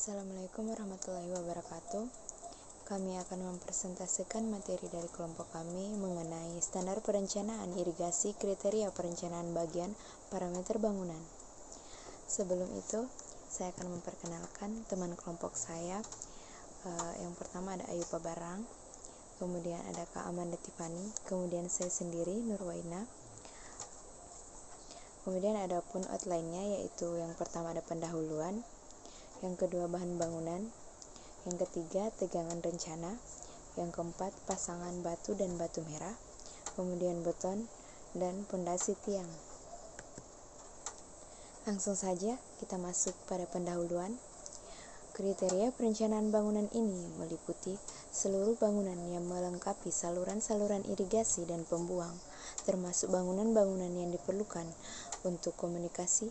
Assalamualaikum warahmatullahi wabarakatuh. Kami akan mempresentasikan materi dari kelompok kami mengenai standar perencanaan irigasi, kriteria perencanaan bagian, parameter bangunan. Sebelum itu, saya akan memperkenalkan teman kelompok saya. Yang pertama ada Ayupa Barang, kemudian ada Kak Amanda Tiffany, kemudian saya sendiri Nurwaina. Kemudian ada pun outline-nya, yaitu yang pertama ada pendahuluan, yang kedua bahan bangunan, yang ketiga tegangan rencana, yang keempat pasangan batu dan batu merah, kemudian beton dan pondasi tiang. Langsung saja kita masuk pada pendahuluan. Kriteria perencanaan bangunan ini meliputi seluruh bangunan yang melengkapi saluran-saluran irigasi dan pembuang, termasuk bangunan-bangunan yang diperlukan untuk komunikasi,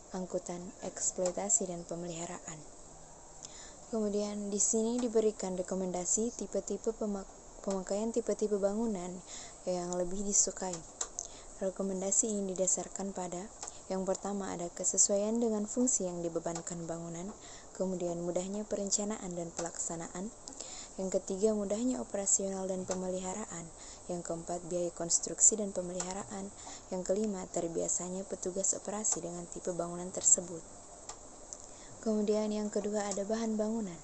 angkutan, eksploitasi, dan pemeliharaan. Kemudian di sini diberikan rekomendasi tipe-tipe pemakaian tipe-tipe bangunan yang lebih disukai. Rekomendasi ini didasarkan pada yang pertama ada kesesuaian dengan fungsi yang dibebankan bangunan, kemudian mudahnya perencanaan dan pelaksanaan, yang ketiga mudahnya operasional dan pemeliharaan, yang keempat biaya konstruksi dan pemeliharaan, yang kelima terbiasanya petugas operasi dengan tipe bangunan tersebut. Kemudian yang kedua ada bahan bangunan.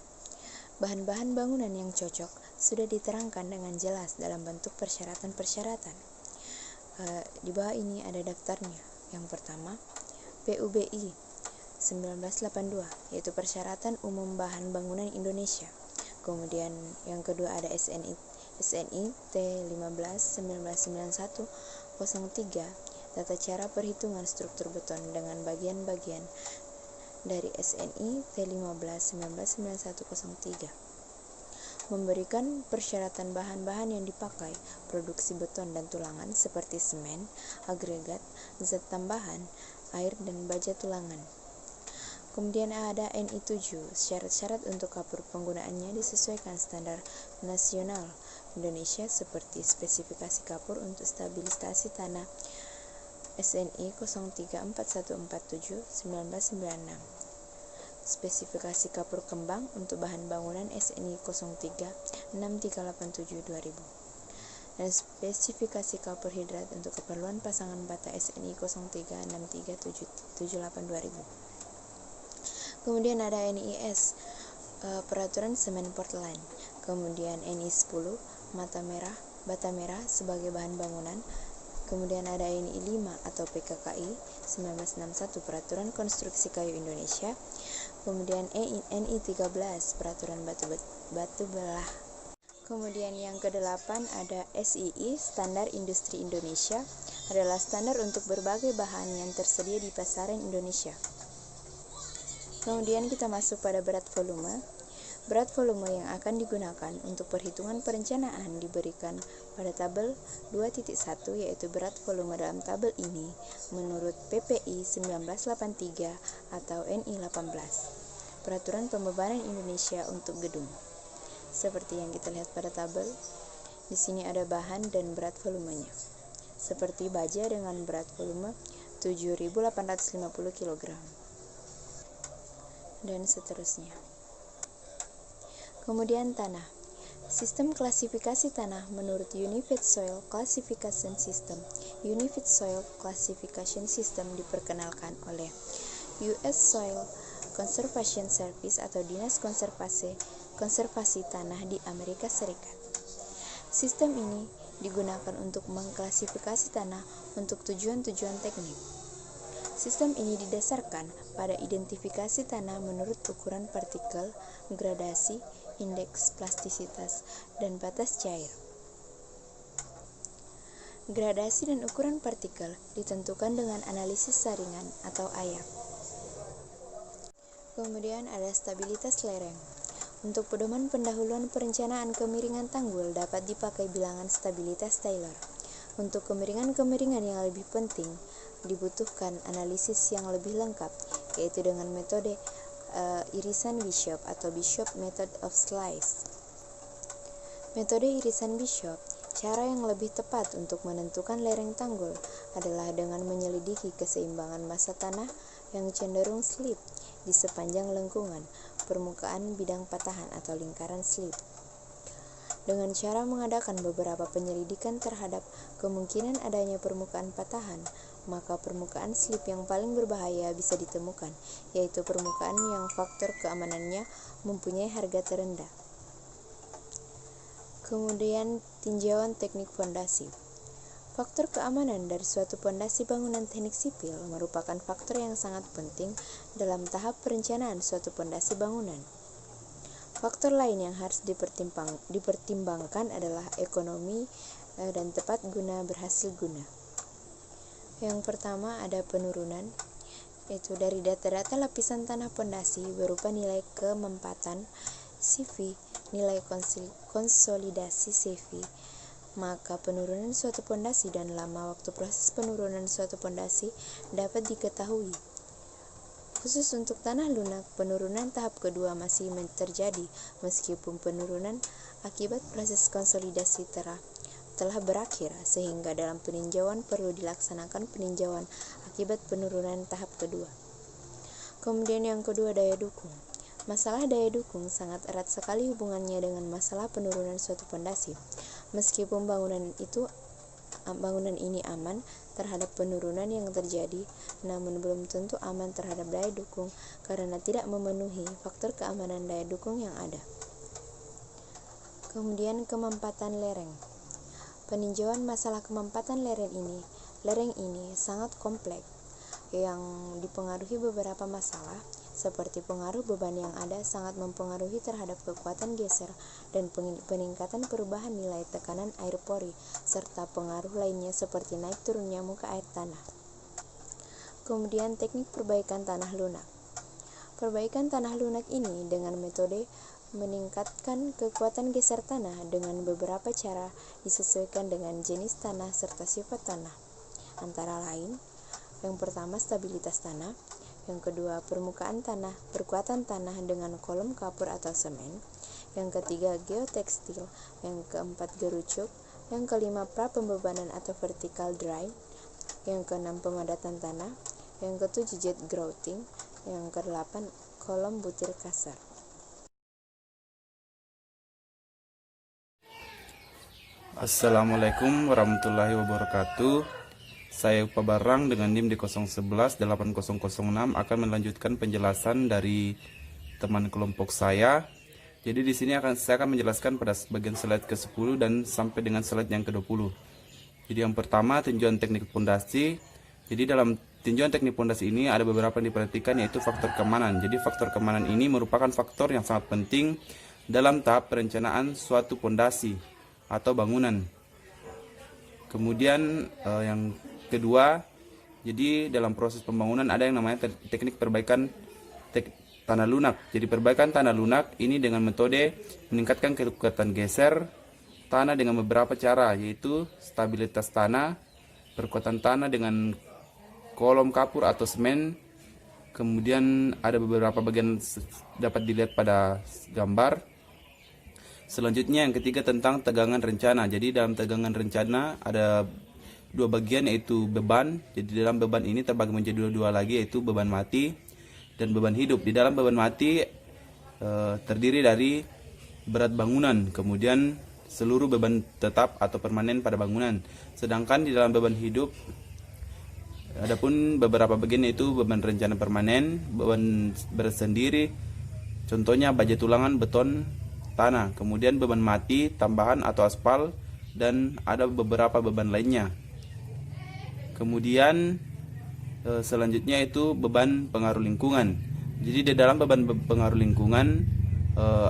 Bahan-bahan bangunan yang cocok sudah diterangkan dengan jelas dalam bentuk persyaratan-persyaratan. Di bawah ini ada daftarnya. Yang pertama, PUBI 1982, yaitu Persyaratan Umum Bahan Bangunan Indonesia. Kemudian yang kedua ada SNI T15 1991 03, tata cara perhitungan struktur beton dengan bagian-bagian dari SNI T15 1991 03. Memberikan persyaratan bahan-bahan yang dipakai produksi beton dan tulangan seperti semen, agregat, zat tambahan, air, dan baja tulangan. Kemudian ada NI 7, syarat-syarat untuk kapur penggunaannya disesuaikan standar nasional Indonesia seperti spesifikasi kapur untuk stabilisasi tanah SNI 034147 1996. Spesifikasi kapur kembang untuk bahan bangunan SNI 036387 2000. Dan spesifikasi kapur hidrat untuk keperluan pasangan bata SNI 036378 2000. Kemudian ada NIS, peraturan semen Portland. Kemudian NI 10, bata merah sebagai bahan bangunan. Kemudian ada NI 5 atau PKKI 1961, peraturan konstruksi kayu Indonesia. Kemudian NI 13, peraturan batu belah. Kemudian yang ke-8 ada SII, Standar Industri Indonesia, adalah standar untuk berbagai bahan yang tersedia di pasaran Indonesia. Kemudian kita masuk pada berat volume. Berat volume yang akan digunakan untuk perhitungan perencanaan diberikan pada tabel 2.1, yaitu berat volume dalam tabel ini menurut PPI 1983 atau NI 18, Peraturan Pembebanan Indonesia untuk gedung. Seperti yang kita lihat pada tabel, di sini ada bahan dan berat volumenya. Seperti baja dengan berat volume 7.850 kg dan seterusnya. Kemudian tanah. Sistem klasifikasi tanah menurut Unified Soil Classification System. Unified Soil Classification System diperkenalkan oleh US Soil Conservation Service atau Dinas Konservasi Tanah di Amerika Serikat. Sistem ini digunakan untuk mengklasifikasi tanah untuk tujuan-tujuan teknik. Sistem ini didasarkan pada identifikasi tanah menurut ukuran partikel, gradasi, indeks plastisitas, dan batas cair. Gradasi dan ukuran partikel ditentukan dengan analisis saringan atau AYAK. Kemudian ada stabilitas lereng. Untuk pedoman pendahuluan perencanaan kemiringan tanggul dapat dipakai bilangan stabilitas Taylor. Untuk kemiringan-kemiringan yang lebih penting, dibutuhkan analisis yang lebih lengkap, yaitu dengan metode irisan Bishop atau Bishop Method of Slice. Metode irisan Bishop, cara yang lebih tepat untuk menentukan lereng tanggul adalah dengan menyelidiki keseimbangan massa tanah yang cenderung slip di sepanjang lengkungan permukaan bidang patahan atau lingkaran slip. Dengan cara mengadakan beberapa penyelidikan terhadap kemungkinan adanya permukaan patahan, maka permukaan slip yang paling berbahaya bisa ditemukan, yaitu permukaan yang faktor keamanannya mempunyai harga terendah. Kemudian, tinjauan teknik fondasi. Faktor keamanan dari suatu pondasi bangunan teknik sipil merupakan faktor yang sangat penting dalam tahap perencanaan suatu pondasi bangunan. Faktor lain yang harus dipertimbangkan adalah ekonomi dan tepat guna berhasil guna. Yang pertama ada penurunan, yaitu dari data-data lapisan tanah pondasi berupa nilai kemempatan CV, nilai konsolidasi CV, maka penurunan suatu pondasi dan lama waktu proses penurunan suatu pondasi dapat diketahui. Khusus untuk tanah lunak, penurunan tahap kedua masih terjadi meskipun penurunan akibat proses konsolidasi telah berakhir, sehingga dalam peninjauan perlu dilaksanakan peninjauan akibat penurunan tahap kedua. Kemudian yang kedua, daya dukung. Masalah daya dukung sangat erat sekali hubungannya dengan masalah penurunan suatu pondasi. Meskipun bangunan ini aman terhadap penurunan yang terjadi, namun belum tentu aman terhadap daya dukung karena tidak memenuhi faktor keamanan daya dukung yang ada. Kemudian kemempatan lereng. Peninjauan masalah kemempatan lereng ini sangat kompleks yang dipengaruhi beberapa masalah, seperti pengaruh beban yang ada sangat mempengaruhi terhadap kekuatan geser dan peningkatan perubahan nilai tekanan air pori, serta pengaruh lainnya seperti naik turunnya muka air tanah. Kemudian teknik perbaikan tanah lunak. Perbaikan tanah lunak ini dengan metode meningkatkan kekuatan geser tanah dengan beberapa cara disesuaikan dengan jenis tanah serta sifat tanah. Antara lain, yang pertama stabilitas tanah, yang kedua permukaan tanah, perkuatan tanah dengan kolom kapur atau semen, yang ketiga geotekstil, yang keempat gerucuk, yang kelima pra pembebanan atau vertical dry, yang keenam pemadatan tanah, yang ketujuh jet grouting, yang kedelapan kolom butir kasar. Assalamualaikum warahmatullahi wabarakatuh. Saya Upa Barang dengan NIM di 011 8006 akan melanjutkan penjelasan dari teman kelompok saya. Jadi di sini saya akan menjelaskan pada bagian slide ke-10 dan sampai dengan slide yang ke-20. Jadi yang pertama, tinjauan teknik fondasi. Jadi dalam tinjauan teknik fondasi ini ada beberapa yang diperhatikan, yaitu faktor keamanan. Jadi faktor keamanan ini merupakan faktor yang sangat penting dalam tahap perencanaan suatu fondasi atau bangunan. Kemudian yang kedua, jadi dalam proses pembangunan ada yang namanya teknik perbaikan tanah lunak. Jadi perbaikan tanah lunak ini dengan metode meningkatkan kekuatan geser tanah dengan beberapa cara, yaitu stabilitas tanah, perkuatan tanah dengan kolom kapur atau semen. Kemudian ada beberapa bagian dapat dilihat pada gambar. Selanjutnya yang ketiga tentang tegangan rencana. Jadi dalam tegangan rencana ada dua bagian, yaitu beban. Jadi dalam beban ini terbagi menjadi dua lagi, yaitu beban mati dan beban hidup. Di dalam beban mati terdiri dari berat bangunan, kemudian seluruh beban tetap atau permanen pada bangunan. Sedangkan di dalam beban hidup adapun beberapa bagian, yaitu beban rencana permanen, beban berat sendiri, contohnya baja tulangan, beton, tanah, kemudian beban mati, tambahan atau aspal, dan ada beberapa beban lainnya. Kemudian selanjutnya itu beban pengaruh lingkungan. Jadi di dalam beban pengaruh lingkungan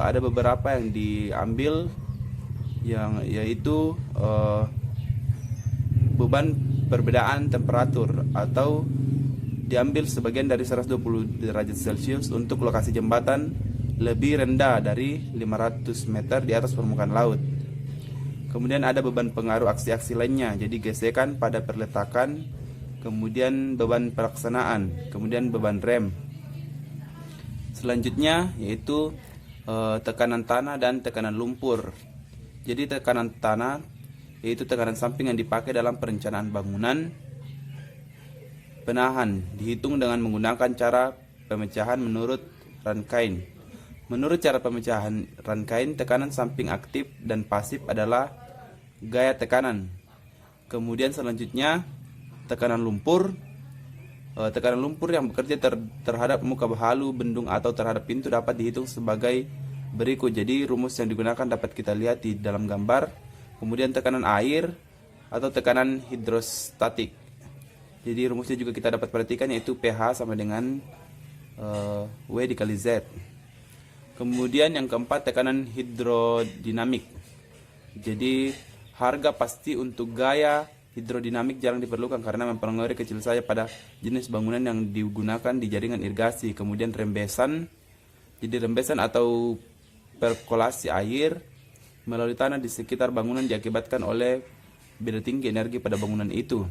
ada beberapa yang diambil, yaitu beban perbedaan temperatur, atau diambil sebagian dari 120 derajat Celcius untuk lokasi jembatan lebih rendah dari 500 meter di atas permukaan laut. Kemudian ada beban pengaruh aksi-aksi lainnya, jadi gesekan pada perletakan, kemudian beban pelaksanaan, kemudian beban rem. Selanjutnya yaitu tekanan tanah dan tekanan lumpur. Jadi tekanan tanah yaitu tekanan samping yang dipakai dalam perencanaan bangunan penahan, dihitung dengan menggunakan cara pemecahan menurut Rankine. Menurut cara pemecahan rangkaian, tekanan samping aktif dan pasif adalah gaya tekanan. Kemudian selanjutnya tekanan lumpur. Tekanan lumpur yang bekerja terhadap muka halu, bendung atau terhadap pintu dapat dihitung sebagai berikut. Jadi rumus yang digunakan dapat kita lihat di dalam gambar. Kemudian tekanan air atau tekanan hidrostatik. Jadi rumusnya juga kita dapat perhatikan, yaitu pH sama dengan W dikali Z. Kemudian yang keempat, tekanan hidrodinamik. Jadi harga pasti untuk gaya hidrodinamik jarang diperlukan karena mempengaruhi kecil saja pada jenis bangunan yang digunakan di jaringan irigasi. Kemudian rembesan. Jadi rembesan atau perkolasi air melalui tanah di sekitar bangunan diakibatkan oleh beda tinggi energi pada bangunan itu.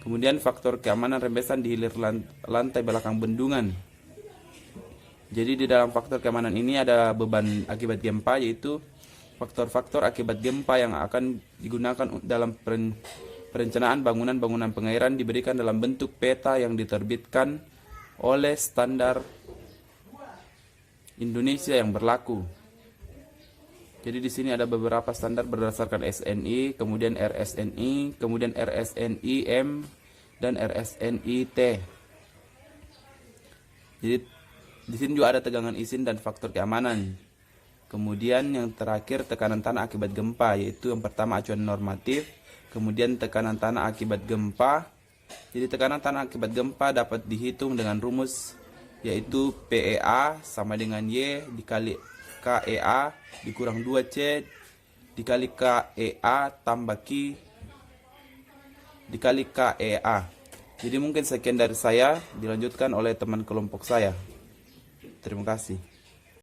Kemudian faktor keamanan rembesan di hilir lantai belakang bendungan. Jadi di dalam faktor keamanan ini ada beban akibat gempa, yaitu faktor-faktor akibat gempa yang akan digunakan dalam perencanaan bangunan-bangunan pengairan diberikan dalam bentuk peta yang diterbitkan oleh standar Indonesia yang berlaku. Jadi di sini ada beberapa standar berdasarkan SNI, kemudian RSNI, kemudian RSNI-M dan RSNI-T. Jadi di sini juga ada tegangan izin dan faktor keamanan. Kemudian yang terakhir tekanan tanah akibat gempa, yaitu yang pertama acuan normatif, kemudian tekanan tanah akibat gempa. Jadi tekanan tanah akibat gempa dapat dihitung dengan rumus, yaitu PEA sama dengan Y dikali KEA dikurang 2C dikali KEA tambah Q dikali KEA. Jadi mungkin sekian dari saya, dilanjutkan oleh teman kelompok saya. Terima kasih.